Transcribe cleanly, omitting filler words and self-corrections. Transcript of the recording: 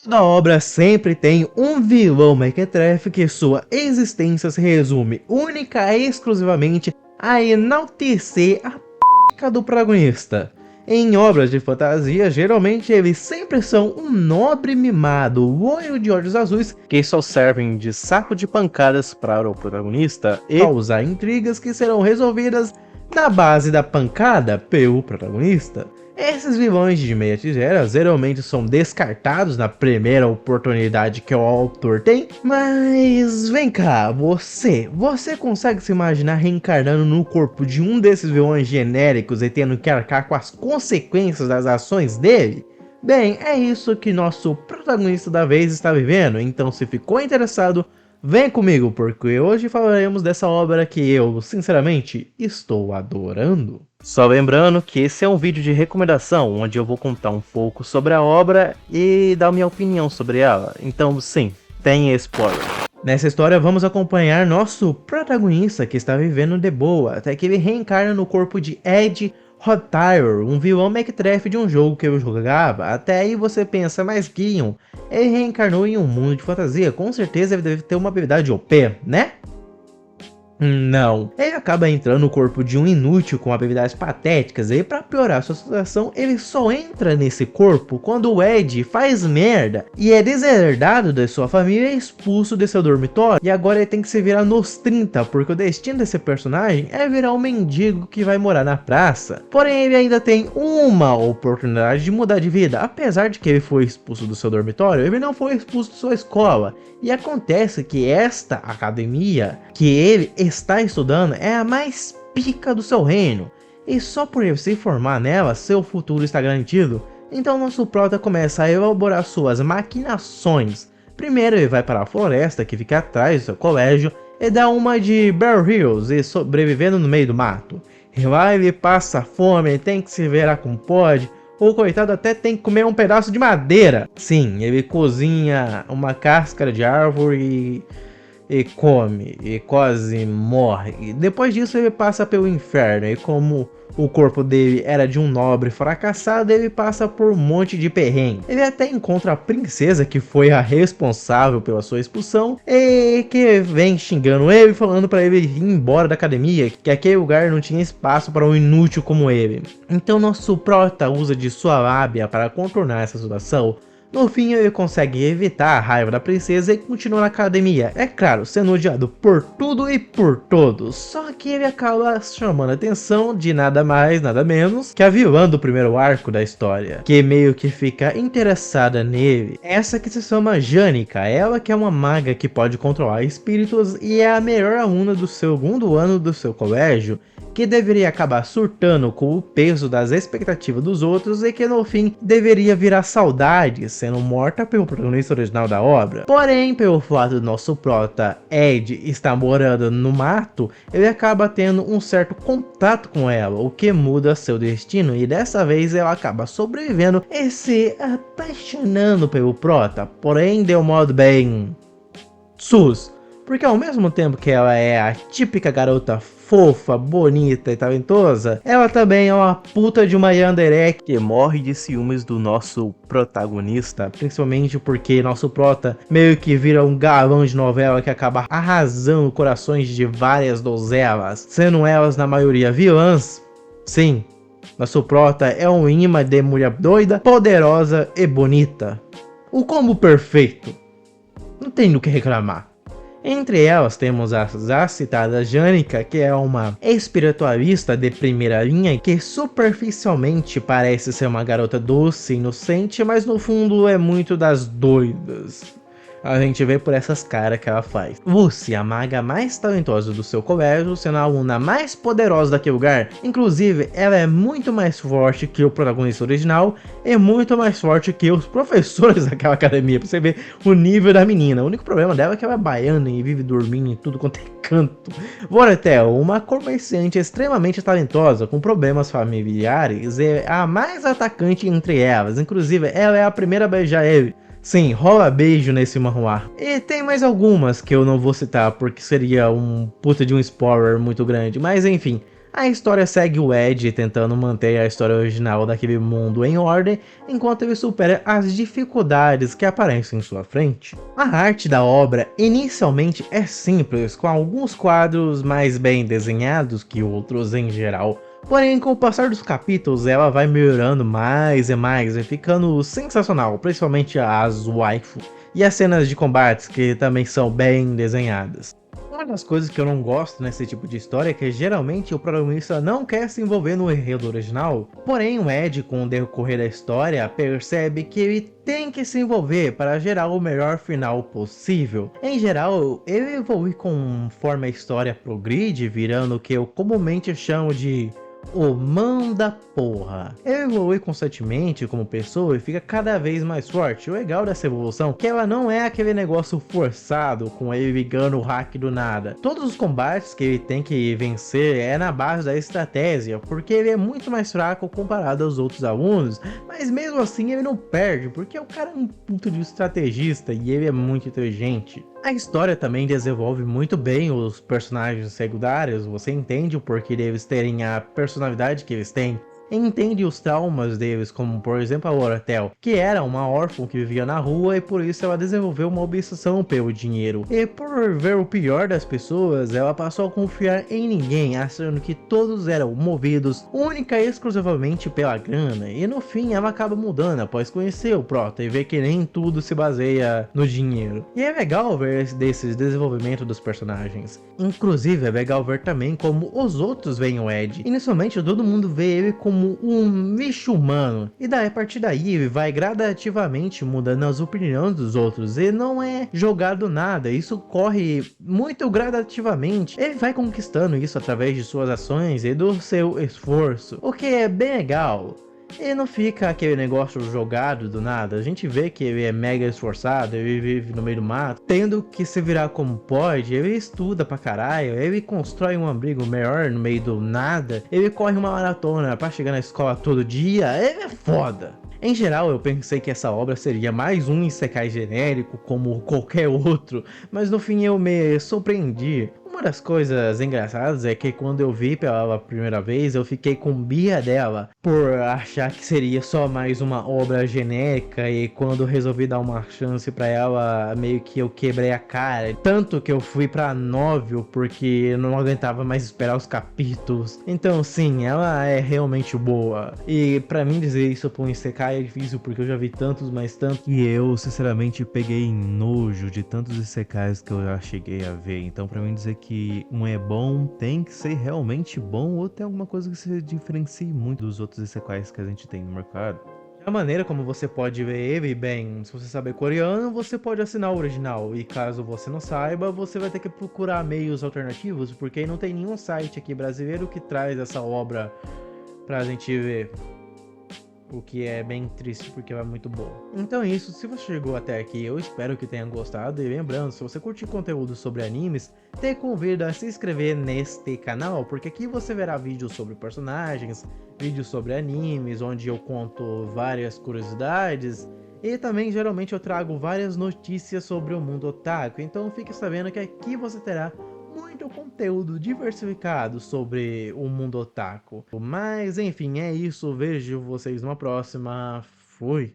Toda obra sempre tem um vilão mequetrefe que sua existência se resume única e exclusivamente a enaltecer a p*** do protagonista. Em obras de fantasia, geralmente eles sempre são um nobre mimado, loiro de olhos azuis, que só servem de saco de pancadas para o protagonista e causar intrigas que serão resolvidas na base da pancada pelo protagonista. Esses vilões de meia tigela geralmente são descartados na primeira oportunidade que o autor tem, mas vem cá, você consegue se imaginar reencarnando no corpo de um desses vilões genéricos e tendo que arcar com as consequências das ações dele? Bem, é isso que nosso protagonista da vez está vivendo, então se ficou interessado, vem comigo, porque hoje falaremos dessa obra que eu, sinceramente, estou adorando. Só lembrando que esse é um vídeo de recomendação, onde eu vou contar um pouco sobre a obra e dar minha opinião sobre ela, então sim, tem spoiler. Nessa história vamos acompanhar nosso protagonista que está vivendo de boa, até que ele reencarna no corpo de Ed Hottyre, um vilão mequetrefe de um jogo que eu jogava. Até aí você pensa, mas Gideon, ele reencarnou em um mundo de fantasia, com certeza ele deve ter uma habilidade OP, né? Não, ele acaba entrando no corpo de um inútil com habilidades patéticas e para piorar sua situação, ele só entra nesse corpo quando o Ed faz merda e é deserdado da sua família e expulso de seu dormitório, e agora ele tem que se virar nos 30, porque o destino desse personagem é virar um mendigo que vai morar na praça. Porém ele ainda tem uma oportunidade de mudar de vida, apesar de que ele foi expulso do seu dormitório, ele não foi expulso de sua escola. E acontece que esta academia que ele está estudando é a mais pica do seu reino, e só por ele se formar nela, seu futuro está garantido. Então nosso prota começa a elaborar suas maquinações. Primeiro ele vai para a floresta que fica atrás do seu colégio e dá uma de Bear Grylls e sobrevivendo no meio do mato. E lá ele passa fome, tem que se virar com pode. O coitado até tem que comer um pedaço de madeira. Sim, ele cozinha uma casca de árvore e come, e quase morre. E depois disso ele passa pelo inferno, e como o corpo dele era de um nobre fracassado, ele passa por um monte de perrengue. Ele até encontra a princesa que foi a responsável pela sua expulsão, e que vem xingando ele, falando para ele ir embora da academia, que aquele lugar não tinha espaço para um inútil como ele. Então nosso prota usa de sua lábia para contornar essa situação. No fim ele consegue evitar a raiva da princesa e continua na academia, é claro, sendo odiado por tudo e por todos. Só que ele acaba chamando a atenção de nada mais, nada menos que a vilã do primeiro arco da história, que meio que fica interessada nele. Essa que se chama Janica, ela que é uma maga que pode controlar espíritos e é a melhor aluna do segundo ano do seu colégio, que deveria acabar surtando com o peso das expectativas dos outros e que no fim deveria virar saudade, sendo morta pelo protagonista original da obra. Porém, pelo fato do nosso prota Ed estar morando no mato, ele acaba tendo um certo contato com ela, o que muda seu destino, e dessa vez ela acaba sobrevivendo e se apaixonando pelo prota, porém de um modo bem sus. Porque ao mesmo tempo que ela é a típica garota fofa, bonita e talentosa, ela também é uma puta de uma yandere que morre de ciúmes do nosso protagonista, principalmente porque nosso prota meio que vira um galão de novela que acaba arrasando corações de várias donzelas, sendo elas na maioria vilãs. Sim, nosso prota é um imã de mulher doida, poderosa e bonita. O combo perfeito. Não tem do que reclamar. Entre elas temos a já citada Janica, que é uma espiritualista de primeira linha que superficialmente parece ser uma garota doce e inocente, mas no fundo é muito das doidas. A gente vê por essas caras que ela faz. Lucy, a maga mais talentosa do seu colégio, sendo a aluna mais poderosa daquele lugar. Inclusive, ela é muito mais forte que o protagonista original e muito mais forte que os professores daquela academia, pra você ver o nível da menina. O único problema dela é que ela é baiana e vive dormindo em tudo quanto é canto. Voratel, uma comerciante extremamente talentosa, com problemas familiares, é a mais atacante entre elas. Inclusive, ela é a primeira a beijar ele. Sim, rola beijo nesse manhwa. E tem mais algumas que eu não vou citar porque seria um puta de um spoiler muito grande, mas enfim. A história segue o Ed tentando manter a história original daquele mundo em ordem, enquanto ele supera as dificuldades que aparecem em sua frente. A arte da obra inicialmente é simples, com alguns quadros mais bem desenhados que outros em geral. Porém, com o passar dos capítulos, ela vai melhorando mais e mais e ficando sensacional, principalmente as waifu e as cenas de combates que também são bem desenhadas. Uma das coisas que eu não gosto nesse tipo de história é que geralmente o protagonista não quer se envolver no enredo original, porém o Ed, com o decorrer da história, percebe que ele tem que se envolver para gerar o melhor final possível. Em geral, ele evolui conforme a história progride, virando o que eu comumente chamo de o manda porra. Ele evolui constantemente como pessoa e fica cada vez mais forte. O legal dessa evolução é que ela não é aquele negócio forçado com ele ligando o hack do nada. Todos os combates que ele tem que vencer é na base da estratégia, porque ele é muito mais fraco comparado aos outros alunos, mas mesmo assim ele não perde, porque o cara é um puto de estrategista e ele é muito inteligente. A história também desenvolve muito bem os personagens secundários, você entende o porquê deles terem a personalidade que eles têm, entende os traumas deles, como por exemplo a Oratel, que era uma órfã que vivia na rua e por isso ela desenvolveu uma obsessão pelo dinheiro. E por ver o pior das pessoas, ela passou a confiar em ninguém, achando que todos eram movidos única e exclusivamente pela grana, e no fim ela acaba mudando após conhecer o Prota e ver que nem tudo se baseia no dinheiro. E é legal ver desses desenvolvimento dos personagens. Inclusive é legal ver também como os outros veem o Ed. Inicialmente todo mundo vê ele como um lixo humano, e daí a partir daí ele vai gradativamente mudando as opiniões dos outros, e não é jogado nada, isso corre muito gradativamente. Ele vai conquistando isso através de suas ações e do seu esforço, o que é bem legal. E não fica aquele negócio jogado do nada. A gente vê que ele é mega esforçado, ele vive no meio do mato, tendo que se virar como pode. Ele estuda pra caralho, ele constrói um abrigo melhor no meio do nada, ele corre uma maratona pra chegar na escola todo dia. Ele é foda. Em geral, eu pensei que essa obra seria mais um isekai genérico como qualquer outro, mas no fim eu me surpreendi. Uma das coisas engraçadas é que quando eu vi pela primeira vez, eu fiquei com birra dela por achar que seria só mais uma obra genérica, e quando eu resolvi dar uma chance pra ela, meio que eu quebrei a cara. Tanto que eu fui pra novel porque eu não aguentava mais esperar os capítulos. Então sim, ela é realmente boa. E pra mim dizer isso pra um isekai é difícil, porque eu já vi tantos, mais tantos, e eu sinceramente peguei nojo de tantos isekais que eu já cheguei a ver. Então pra mim dizer que um é bom, tem que ser realmente bom, ou tem alguma coisa que se diferencie muito dos outros isekais que a gente tem no mercado. A maneira como você pode ver ele, bem, se você saber coreano, você pode assinar o original, e caso você não saiba, você vai ter que procurar meios alternativos, porque não tem nenhum site aqui brasileiro que traz essa obra pra gente ver. O que é bem triste, porque ela é muito boa. Então é isso, se você chegou até aqui, eu espero que tenha gostado. E lembrando, se você curtir conteúdo sobre animes, te convido a se inscrever neste canal, porque aqui você verá vídeos sobre personagens, vídeos sobre animes, onde eu conto várias curiosidades. E também geralmente eu trago várias notícias sobre o mundo otaku, então fique sabendo que aqui você terá muito conteúdo diversificado sobre o mundo otaku. Mas enfim, é isso, vejo vocês numa próxima. Fui!